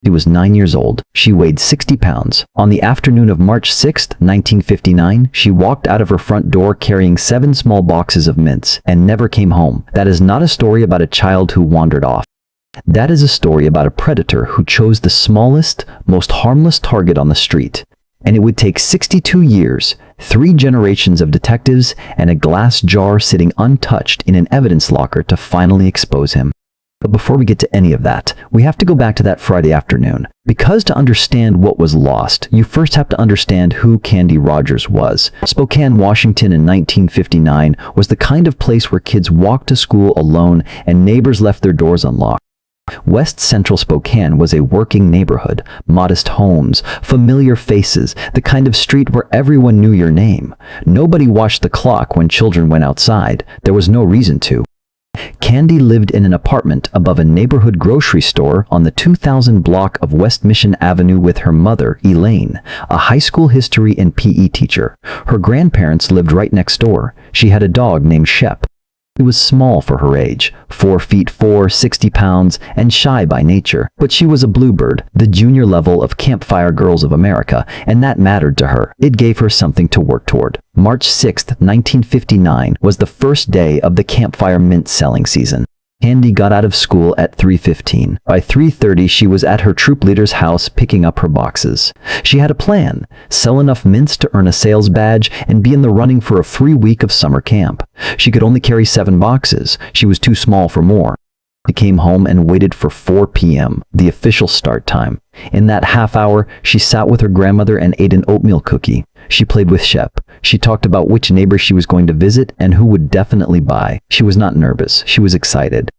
She was 9 years old. She weighed 60 pounds. On the afternoon of March 6, 1959, she walked out of her front door carrying 7 small boxes of mints and never came home. That is not a story about a child who wandered off. That is a story about a predator who chose the smallest, most harmless target on the street. And it would take 62 years, 3 generations of detectives, and a glass jar sitting untouched in an evidence locker to finally expose him. But before we get to any of that, we have to go back to that Friday afternoon. Because to understand what was lost, you first have to understand who Candy Rogers was. Spokane, Washington in 1959 was the kind of place where kids walked to school alone and neighbors left their doors unlocked. West Central Spokane was a working neighborhood, modest homes, familiar faces, the kind of street where everyone knew your name. Nobody watched the clock when children went outside. There was no reason to. Candy lived in an apartment above a neighborhood grocery store on the 2000 block of West Mission Avenue with her mother, Elaine, a high school history and PE teacher. Her grandparents lived right next door. She had a dog named Shep. She was small for her age, 4 feet 4, 60 pounds, and shy by nature. But she was a bluebird, the junior level of Campfire Girls of America, and that mattered to her. It gave her something to work toward. March 6, 1959 was the first day of the Campfire mint selling season. Candy got out of school at 3:15. By 3:30, she was at her troop leader's house picking up her boxes. She had a plan: sell enough mints to earn a sales badge and be in the running for a free week of summer camp. She could only carry 7 boxes. She was too small for more. She came home and waited for 4 p.m., the official start time. In that half hour, she sat with her grandmother and ate an oatmeal cookie. She played with Shep. She talked about which neighbor she was going to visit and who would definitely buy. She was not nervous. She was excited.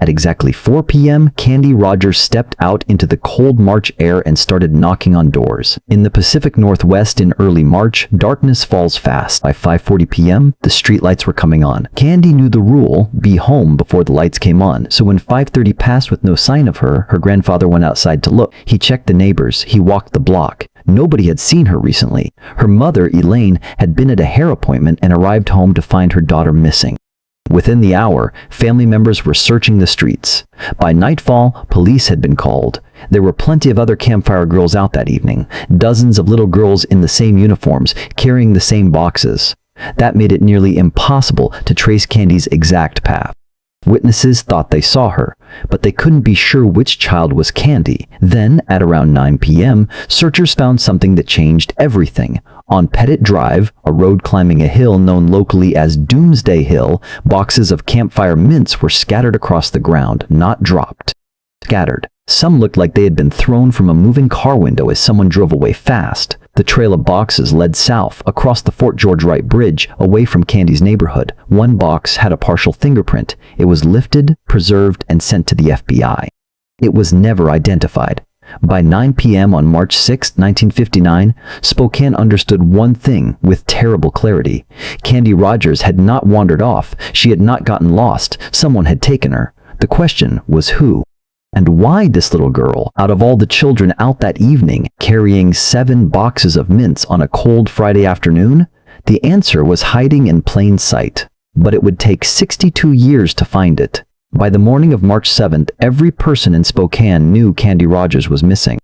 At exactly 4 p.m., Candy Rogers stepped out into the cold March air and started knocking on doors. In the Pacific Northwest in early March, darkness falls fast. By 5:40 p.m., the streetlights were coming on. Candy knew the rule: be home before the lights came on. So when 5:30 passed with no sign of her, her grandfather went outside to look. He checked the neighbors. He walked the block. Nobody had seen her recently. Her mother, Elaine, had been at a hair appointment and arrived home to find her daughter missing. Within the hour, family members were searching the streets. By nightfall, police had been called. There were plenty of other Campfire girls out that evening, dozens of little girls in the same uniforms, carrying the same boxes. That made it nearly impossible to trace Candy's exact path. Witnesses thought they saw her, but they couldn't be sure which child was Candy. Then, at around 9 p.m., searchers found something that changed everything. On Pettit Drive, a road climbing a hill known locally as Doomsday Hill, boxes of Campfire mints were scattered across the ground, not dropped. Scattered. Some looked like they had been thrown from a moving car window as someone drove away fast. The trail of boxes led south, across the Fort George Wright Bridge, away from Candy's neighborhood. One box had a partial fingerprint. It was lifted, preserved, and sent to the FBI. It was never identified. By 9 p.m. on March 6, 1959, Spokane understood one thing with terrible clarity. Candy Rogers had not wandered off. She had not gotten lost. Someone had taken her. The question was who? And why this little girl, out of all the children out that evening, carrying 7 boxes of mints on a cold Friday afternoon? The answer was hiding in plain sight. But it would take 62 years to find it. By the morning of March 7th, every person in Spokane knew Candy Rogers was missing.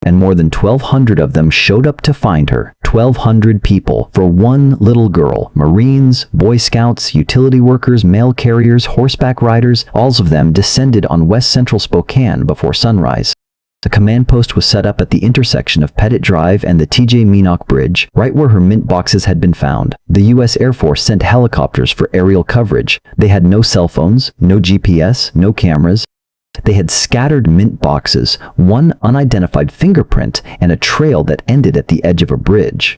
And more than 1,200 of them showed up to find her. 1,200 people for one little girl. Marines, Boy Scouts, utility workers, mail carriers, horseback riders, all of them descended on West Central Spokane before sunrise. A command post was set up at the intersection of Pettit Drive and the T.J. Meenock Bridge, right where her mint boxes had been found. The U.S. Air Force sent helicopters for aerial coverage. They had no cell phones, no GPS, no cameras. They had scattered mint boxes, one unidentified fingerprint, and a trail that ended at the edge of a bridge.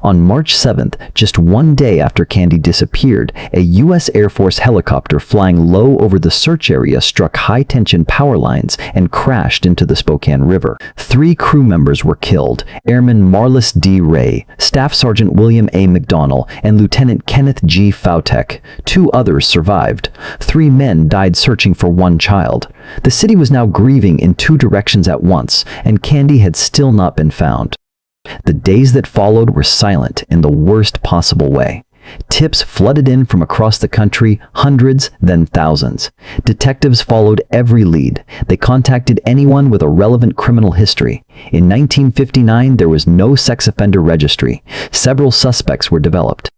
On March 7th, just one day after Candy disappeared, a U.S. Air Force helicopter flying low over the search area struck high-tension power lines and crashed into the Spokane River. 3 crew members were killed: Airman Marlis D. Ray, Staff Sergeant William A. McDonnell, and Lieutenant Kenneth G. Fautek. 2 others survived. 3 men died searching for one child. The city was now grieving in 2 directions at once, and Candy had still not been found. The days that followed were silent in the worst possible way. Tips flooded in from across the country, hundreds, then thousands. Detectives followed every lead. They contacted anyone with a relevant criminal history. In 1959, there was no sex offender registry. Several suspects were developed.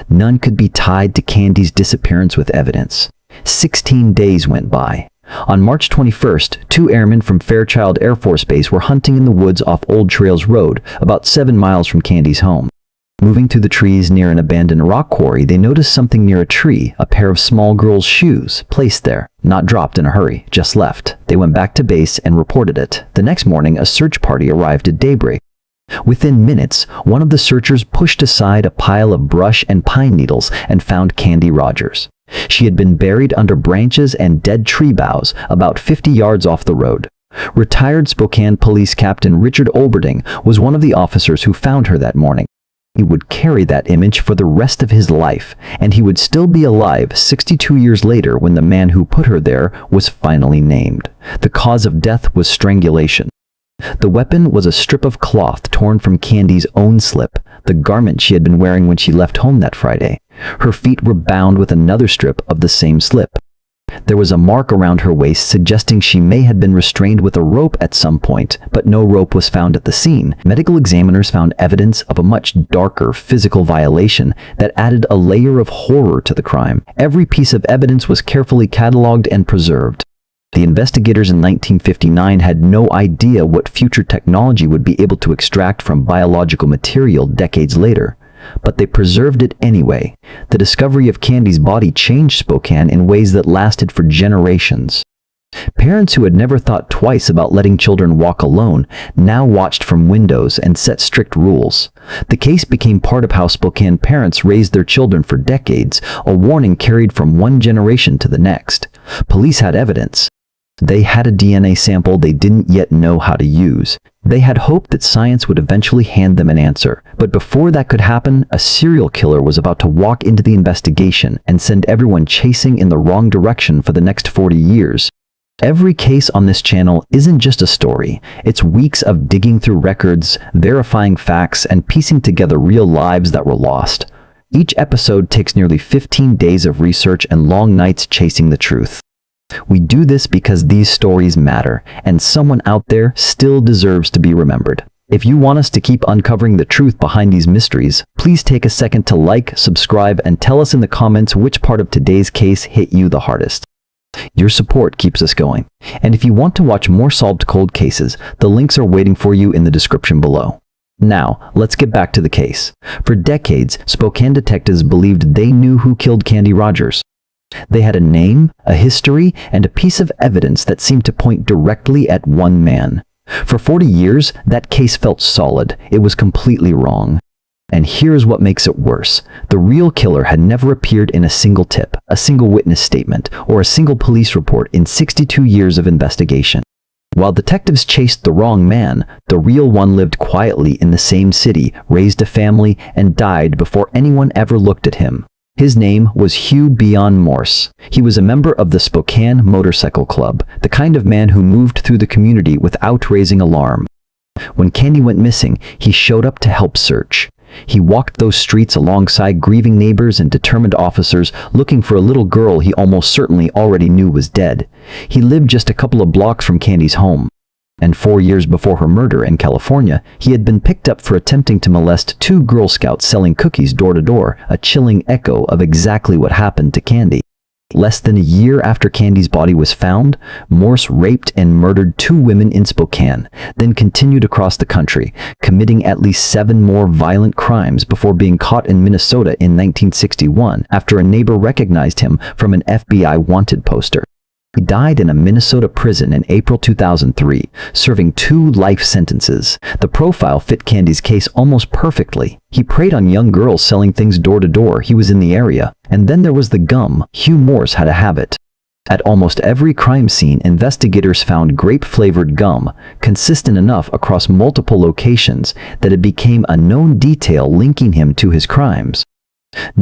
None could be tied to Candy's disappearance with evidence. 16 days went by. On March 21st, 2 airmen from Fairchild Air Force Base were hunting in the woods off Old Trails Road, about 7 miles from Candy's home. Moving through the trees near an abandoned rock quarry, they noticed something near a tree, a pair of small girls' shoes, placed there. Not dropped in a hurry, just left. They went back to base and reported it. The next morning, a search party arrived at daybreak. Within minutes, one of the searchers pushed aside a pile of brush and pine needles and found Candy Rogers. She had been buried under branches and dead tree boughs about 50 yards off the road. Retired Spokane Police Captain Richard Olberding was one of the officers who found her that morning. He would carry that image for the rest of his life, and he would still be alive 62 years later when the man who put her there was finally named. The cause of death was strangulation. The weapon was a strip of cloth torn from Candy's own slip, the garment she had been wearing when she left home that Friday. Her feet were bound with another strip of the same slip. There was a mark around her waist suggesting she may have been restrained with a rope at some point, but no rope was found at the scene. Medical examiners found evidence of a much darker physical violation that added a layer of horror to the crime. Every piece of evidence was carefully cataloged and preserved. The investigators in 1959 had no idea what future technology would be able to extract from biological material decades later. But they preserved it anyway. The discovery of Candy's body changed Spokane in ways that lasted for generations. Parents who had never thought twice about letting children walk alone now watched from windows and set strict rules. The case became part of how Spokane parents raised their children for decades, a warning carried from one generation to the next. Police had evidence. They had a DNA sample they didn't yet know how to use. They had hoped that science would eventually hand them an answer. But before that could happen, a serial killer was about to walk into the investigation and send everyone chasing in the wrong direction for the next 40 years. Every case on this channel isn't just a story. It's weeks of digging through records, verifying facts, and piecing together real lives that were lost. Each episode takes nearly 15 days of research and long nights chasing the truth. We do this because these stories matter, and someone out there still deserves to be remembered. If you want us to keep uncovering the truth behind these mysteries, please take a second to like, subscribe, and tell us in the comments which part of today's case hit you the hardest. Your support keeps us going. And if you want to watch more solved cold cases, the links are waiting for you in the description below. Now, let's get back to the case. For decades, Spokane detectives believed they knew who killed Candy Rogers. They had a name, a history, and a piece of evidence that seemed to point directly at one man. For 40 years, that case felt solid. It was completely wrong. And here's what makes it worse. The real killer had never appeared in a single tip, a single witness statement, or a single police report in 62 years of investigation. While detectives chased the wrong man, the real one lived quietly in the same city, raised a family, and died before anyone ever looked at him. His name was Hugh Beon Morse. He was a member of the Spokane Motorcycle Club, the kind of man who moved through the community without raising alarm. When Candy went missing, he showed up to help search. He walked those streets alongside grieving neighbors and determined officers looking for a little girl he almost certainly already knew was dead. He lived just a couple of blocks from Candy's home. And 4 years before her murder in California, he had been picked up for attempting to molest 2 Girl Scouts selling cookies door to door, a chilling echo of exactly what happened to Candy. Less than a year after Candy's body was found, Morse raped and murdered 2 women in Spokane, then continued across the country, committing at least 7 more violent crimes before being caught in Minnesota in 1961 after a neighbor recognized him from an FBI wanted poster. He died in a Minnesota prison in April 2003, serving 2 life sentences. The profile fit Candy's case almost perfectly. He preyed on young girls selling things door to door. He was in the area. And then there was the gum. Hugh Morse had a habit. At almost every crime scene, investigators found grape-flavored gum, consistent enough across multiple locations that it became a known detail linking him to his crimes.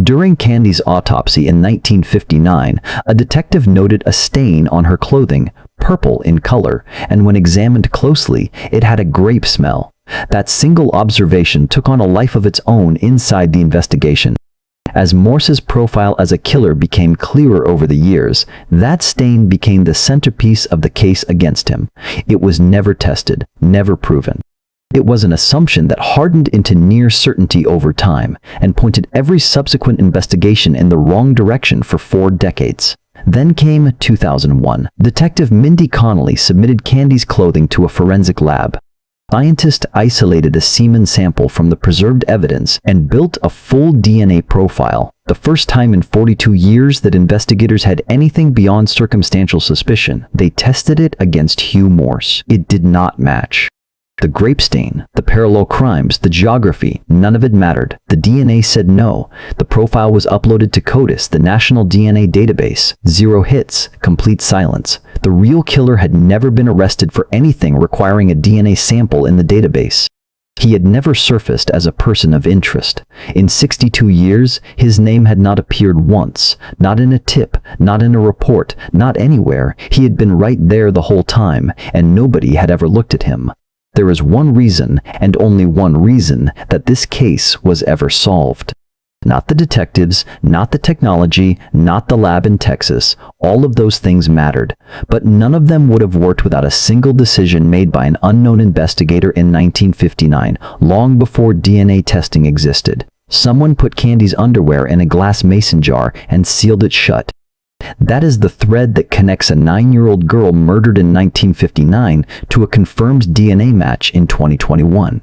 During Candy's autopsy in 1959, a detective noted a stain on her clothing, purple in color, and when examined closely, it had a grape smell. That single observation took on a life of its own inside the investigation. As Morse's profile as a killer became clearer over the years, that stain became the centerpiece of the case against him. It was never tested, never proven. It was an assumption that hardened into near certainty over time and pointed every subsequent investigation in the wrong direction for 4 decades. Then came 2001. Detective Mindy Connolly submitted Candy's clothing to a forensic lab. Scientists isolated a semen sample from the preserved evidence and built a full DNA profile, the first time in 42 years that investigators had anything beyond circumstantial suspicion. They tested it against Hugh Morse. It did not match. The grape stain, the parallel crimes, the geography, none of it mattered. The DNA said no. The profile was uploaded to CODIS, the national DNA database. 0 hits, complete silence. The real killer had never been arrested for anything requiring a DNA sample in the database. He had never surfaced as a person of interest. In 62 years, his name had not appeared once, not in a tip, not in a report, not anywhere. He had been right there the whole time, and nobody had ever looked at him. There is one reason, and only one reason, that this case was ever solved. Not the detectives, not the technology, not the lab in Texas. All of those things mattered, but none of them would have worked without a single decision made by an unknown investigator in 1959, long before DNA testing existed. Someone put Candy's underwear in a glass mason jar and sealed it shut. That is the thread that connects a 9-year-old girl murdered in 1959 to a confirmed DNA match in 2021.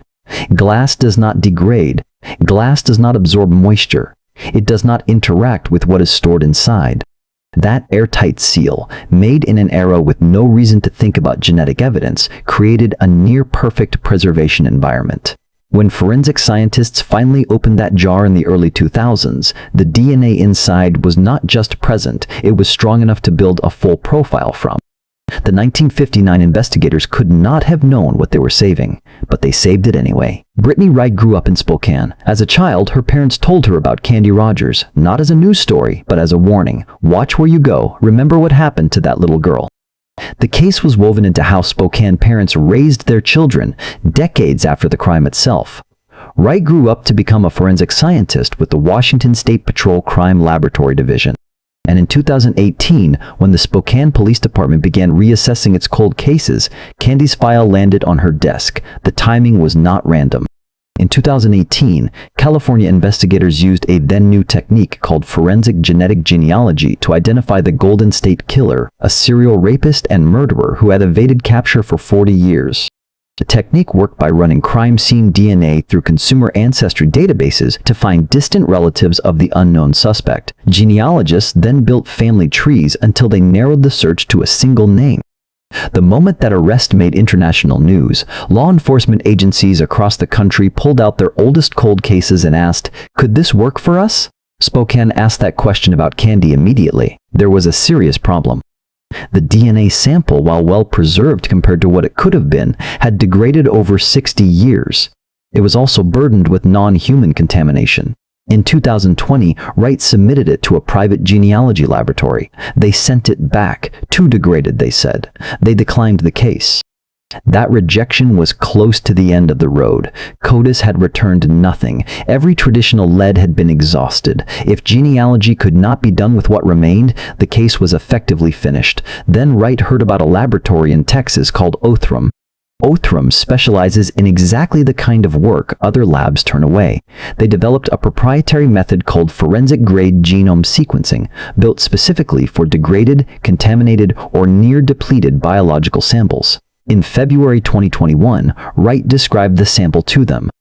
Glass does not degrade. Glass does not absorb moisture. It does not interact with what is stored inside. That airtight seal, made in an era with no reason to think about genetic evidence, created a near-perfect preservation environment. When forensic scientists finally opened that jar in the early 2000s, the DNA inside was not just present, it was strong enough to build a full profile from. The 1959 investigators could not have known what they were saving, but they saved it anyway. Brittany Wright grew up in Spokane. As a child, her parents told her about Candy Rogers, not as a news story, but as a warning. Watch where you go. Remember what happened to that little girl. The case was woven into how Spokane parents raised their children decades after the crime itself. Wright grew up to become a forensic scientist with the Washington State Patrol Crime Laboratory Division. And in 2018, when the Spokane Police Department began reassessing its cold cases, Candy's file landed on her desk. The timing was not random. In 2018, California investigators used a then-new technique called forensic genetic genealogy to identify the Golden State Killer, a serial rapist and murderer who had evaded capture for 40 years. The technique worked by running crime scene DNA through consumer ancestry databases to find distant relatives of the unknown suspect. Genealogists then built family trees until they narrowed the search to a single name. The moment that arrest made international news, law enforcement agencies across the country pulled out their oldest cold cases and asked, "Could this work for us?" Spokane asked that question about Candy immediately. There was a serious problem. The DNA sample, while well preserved compared to what it could have been, had degraded over 60 years. It was also burdened with non-human contamination. In 2020, Wright submitted it to a private genealogy laboratory. They sent it back. Too degraded, they said. They declined the case. That rejection was close to the end of the road. CODIS had returned nothing. Every traditional lead had been exhausted. If genealogy could not be done with what remained, the case was effectively finished. Then Wright heard about a laboratory in Texas called Othram. Othram specializes in exactly the kind of work other labs turn away. They developed a proprietary method called forensic-grade genome sequencing, built specifically for degraded, contaminated, or near-depleted biological samples. In February 2021, Wright described the sample to them.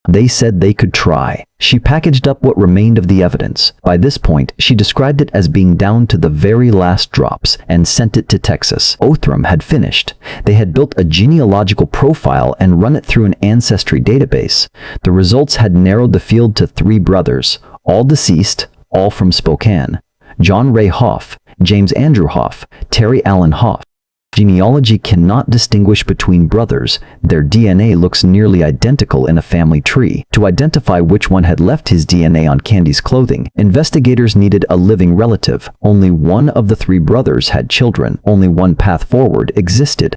They said they could try. She packaged up what remained of the evidence. By this point, she described it as being down to the very last drops and sent it to Texas. Othram had finished. They had built a genealogical profile and run it through an ancestry database. The results had narrowed the field to 3 brothers, all deceased, all from Spokane. John Ray Hoff, James Andrew Hoff, Terry Allen Hoff. Genealogy cannot distinguish between brothers. Their DNA looks nearly identical in a family tree. To identify which one had left his DNA on Candy's clothing, investigators needed a living relative. Only one of the 3 brothers had children. Only one path forward existed.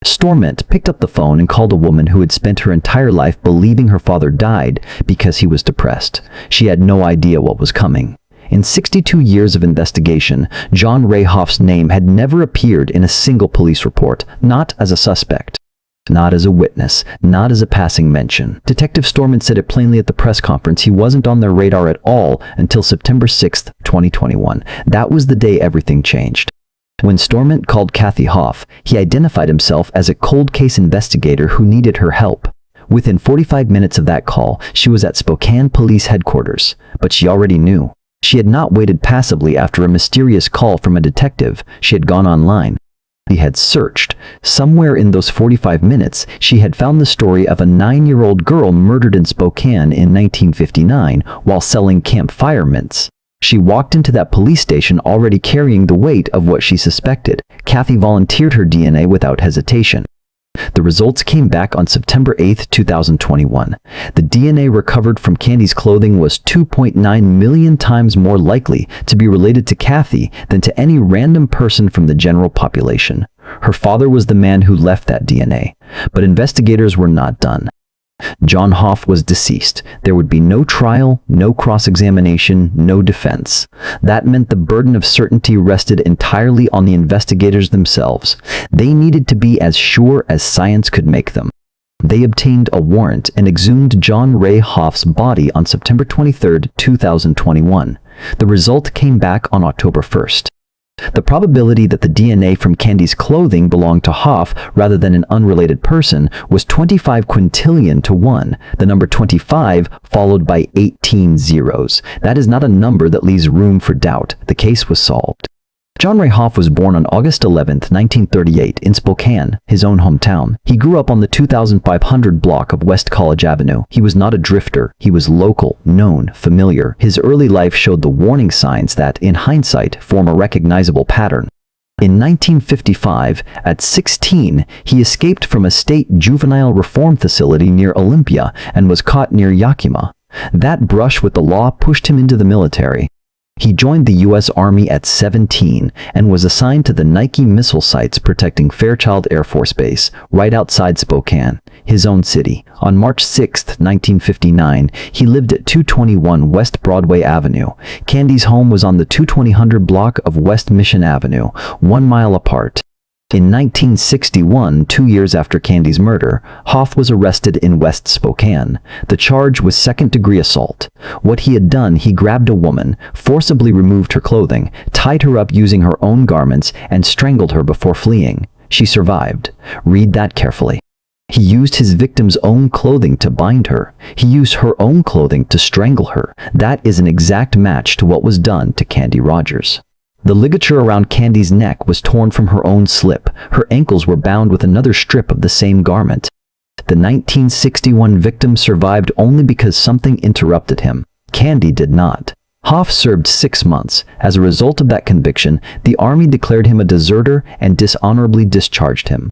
Storment picked up the phone and called a woman who had spent her entire life believing her father died because he was depressed. She had no idea what was coming. In 62 years of investigation, John Ray Hoff's name had never appeared in a single police report, not as a suspect, not as a witness, not as a passing mention. Detective Storment said it plainly at the press conference. He wasn't on their radar at all until September 6, 2021. That was the day everything changed. When Storment called Kathy Hoff, he identified himself as a cold case investigator who needed her help. Within 45 minutes of that call, she was at Spokane Police Headquarters, but she already knew. She had not waited passively after a mysterious call from a detective. She had gone online. He had searched. Somewhere in those 45 minutes, she had found the story of a 9-year-old girl murdered in Spokane in 1959 while selling Campfire mints. She walked into that police station already carrying the weight of what she suspected. Kathy volunteered her DNA without hesitation. The results came back on September 8, 2021. The DNA recovered from Candy's clothing was 2.9 million times more likely to be related to Kathy than to any random person from the general population. Her father was the man who left that DNA, but investigators were not done. John Hoff was deceased. There would be no trial, no cross-examination, no defense. That meant the burden of certainty rested entirely on the investigators themselves. They needed to be as sure as science could make them. They obtained a warrant and exhumed John Ray Hoff's body on September 23, 2021. The result came back on October 1st. The probability that the DNA from Candy's clothing belonged to Hoff rather than an unrelated person was 25 quintillion to 1, the number 25 followed by 18 zeros. That is not a number that leaves room for doubt. The case was solved. John Ray Hoff was born on August 11, 1938 in Spokane, his own hometown. He grew up on the 2500 block of West College Avenue. He was not a drifter. He was local, known, familiar. His early life showed the warning signs that, in hindsight, form a recognizable pattern. In 1955, at 16, he escaped from a state juvenile reform facility near Olympia and was caught near Yakima. That brush with the law pushed him into the military. He joined the U.S. Army at 17 and was assigned to the Nike missile sites protecting Fairchild Air Force Base, right outside Spokane, his own city. On March 6, 1959, he lived at 221 West Broadway Avenue. Candy's home was on the 2200 block of West Mission Avenue, 1 mile apart. In 1961, 2 years after Candy's murder, Hoff was arrested in West Spokane. The charge was second-degree assault. What he had done, he grabbed a woman, forcibly removed her clothing, tied her up using her own garments, and strangled her before fleeing. She survived. Read that carefully. He used his victim's own clothing to bind her. He used her own clothing to strangle her. That is an exact match to what was done to Candy Rogers. The ligature around Candy's neck was torn from her own slip. Her ankles were bound with another strip of the same garment. The 1961 victim survived only because something interrupted him. Candy did not. Hoff served 6 months. As a result of that conviction, the Army declared him a deserter and dishonorably discharged him.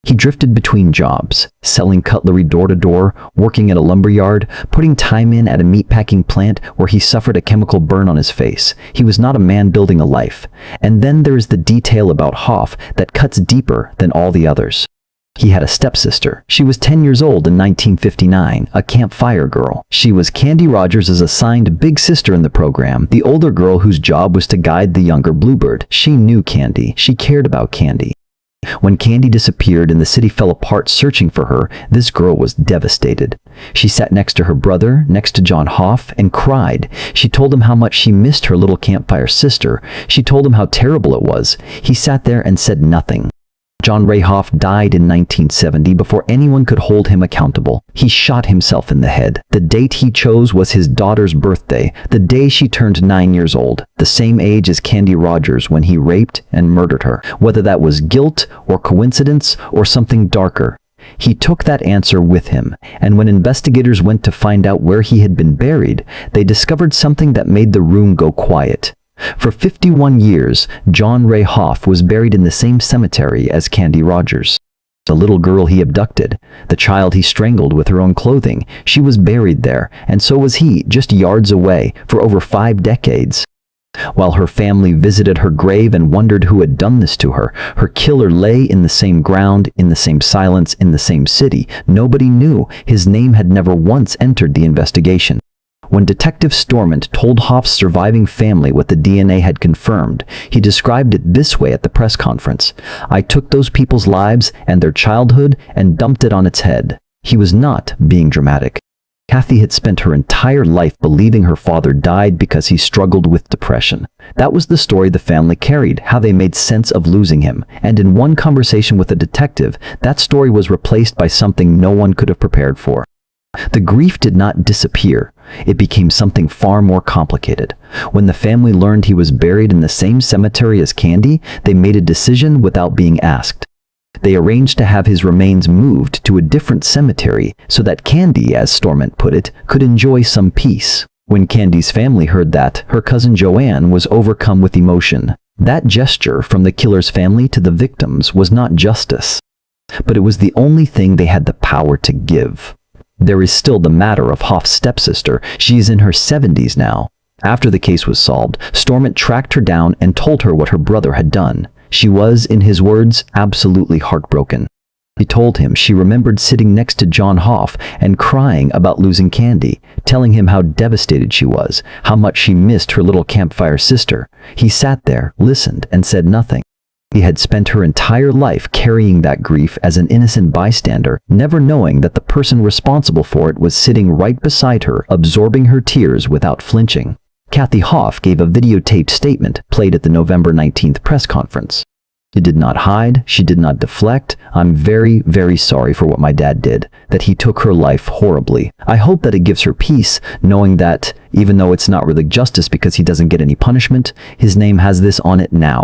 He drifted between jobs, selling cutlery door to door, working at a lumberyard, putting time in at a meatpacking plant where he suffered a chemical burn on his face. He was not a man building a life. And then there is the detail about Hoff that cuts deeper than all the others. He had a stepsister. She was 10 years old in 1959, a Campfire girl. She was Candy Rogers' assigned big sister in the program, the older girl whose job was to guide the younger Bluebird. She knew Candy. She cared about Candy. When Candy disappeared and the city fell apart searching for her, this girl was devastated. She sat next to her brother, next to John Hoff, and cried. She told him how much she missed her little Campfire sister. She told him how terrible it was. He sat there and said nothing. John Ray Hoff died in 1970 before anyone could hold him accountable. He shot himself in the head. The date he chose was his daughter's birthday, the day she turned 9 years old, the same age as Candy Rogers when he raped and murdered her. Whether that was guilt or coincidence or something darker, he took that answer with him, and when investigators went to find out where he had been buried, they discovered something that made the room go quiet. For 51 years, John Ray Hoff was buried in the same cemetery as Candy Rogers. The little girl he abducted, the child he strangled with her own clothing, she was buried there, and so was he, just yards away, for over 5 decades. While her family visited her grave and wondered who had done this to her, her killer lay in the same ground, in the same silence, in the same city. Nobody knew. His name had never once entered the investigation. When Detective Stormont told Hoff's surviving family what the DNA had confirmed, he described it this way at the press conference: "I took those people's lives and their childhood and dumped it on its head." He was not being dramatic. Kathy had spent her entire life believing her father died because he struggled with depression. That was the story the family carried, how they made sense of losing him. And in one conversation with a detective, that story was replaced by something no one could have prepared for. The grief did not disappear. It became something far more complicated. When the family learned he was buried in the same cemetery as Candy, they made a decision without being asked. They arranged to have his remains moved to a different cemetery so that Candy, as Stormont put it, could enjoy some peace. When Candy's family heard that, her cousin Joanne was overcome with emotion. That gesture from the killer's family to the victims was not justice, but it was the only thing they had the power to give. There is still the matter of Hoff's stepsister. She is in her 70s now. After the case was solved, Stormont tracked her down and told her what her brother had done. She was, in his words, absolutely heartbroken. He told him she remembered sitting next to John Hoff and crying about losing Candy, telling him how devastated she was, how much she missed her little Campfire sister. He sat there, listened, and said nothing. He had spent her entire life carrying that grief as an innocent bystander, never knowing that the person responsible for it was sitting right beside her, absorbing her tears without flinching. Kathy Hoff gave a videotaped statement played at the November 19th press conference. She did not hide, she did not deflect. "I'm very, very sorry for what my dad did, that he took her life horribly. I hope that it gives her peace, knowing that, even though it's not really justice because he doesn't get any punishment, his name has this on it now.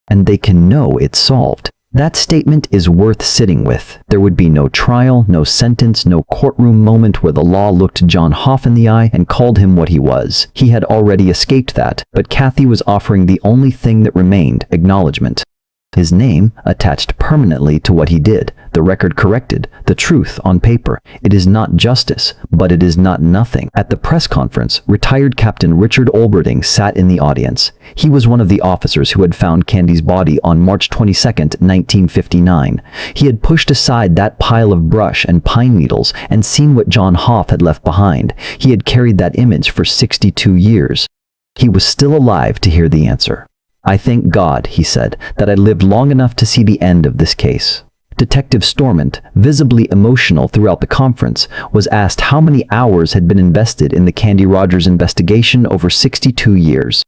And they can know it's solved." That statement is worth sitting with. There would be no trial, no sentence, no courtroom moment where the law looked John Hoff in the eye and called him what he was. He had already escaped that, but Kathy was offering the only thing that remained: acknowledgement. His name attached permanently to what he did, the record corrected, the truth on paper. It is not justice, but it is not nothing. At the press conference, retired Captain Richard Olberding sat in the audience. He was one of the officers who had found Candy's body on March 22, 1959. He had pushed aside that pile of brush and pine needles and seen what John Hoff had left behind. He had carried that image for 62 years. He was still alive to hear the answer. "I thank God," he said, "that I lived long enough to see the end of this case." Detective Stormont, visibly emotional throughout the conference, was asked how many hours had been invested in the Candy Rogers investigation over 62 years.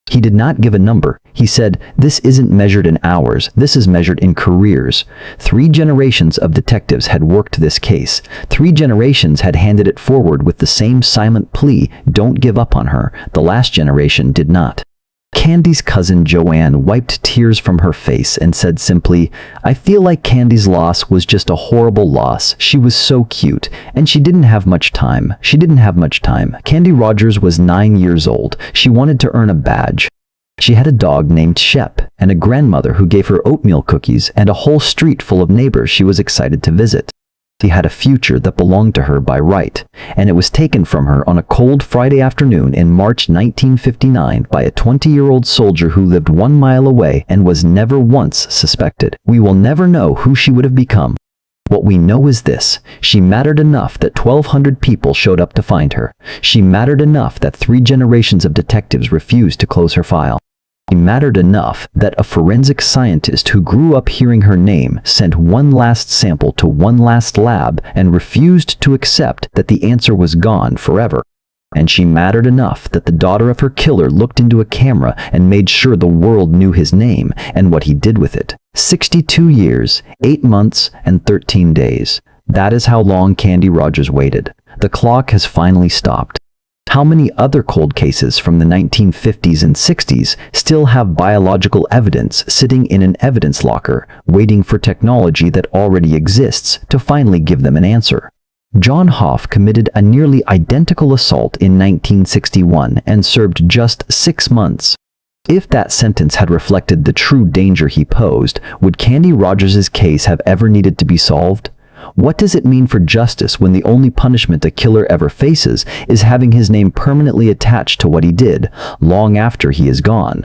He did not give a number. He said, "This isn't measured in hours, this is measured in careers." 3 generations of detectives had worked this case. 3 generations had handed it forward with the same silent plea: don't give up on her. The last generation did not. Candy's cousin Joanne wiped tears from her face and said simply, "I feel like Candy's loss was just a horrible loss. She was so cute, and she didn't have much time. Candy Rogers was 9 years old. She wanted to earn a badge. She had a dog named Shep, and a grandmother who gave her oatmeal cookies, and a whole street full of neighbors she was excited to visit. She had a future that belonged to her by right, and it was taken from her on a cold Friday afternoon in March 1959 by a 20-year-old soldier who lived 1 mile away and was never once suspected. We will never know who she would have become. What we know is this: she mattered enough that 1,200 people showed up to find her. She mattered enough that 3 generations of detectives refused to close her file. She mattered enough that a forensic scientist who grew up hearing her name sent one last sample to one last lab and refused to accept that the answer was gone forever. And she mattered enough that the daughter of her killer looked into a camera and made sure the world knew his name and what he did with it. 62 years, 8 months, and 13 days. That is how long Candy Rogers waited. The clock has finally stopped. How many other cold cases from the 1950s and 60s still have biological evidence sitting in an evidence locker, waiting for technology that already exists to finally give them an answer? John Hoff committed a nearly identical assault in 1961 and served just 6 months. If that sentence had reflected the true danger he posed, would Candy Rogers' case have ever needed to be solved? What does it mean for justice when the only punishment a killer ever faces is having his name permanently attached to what he did, long after he is gone?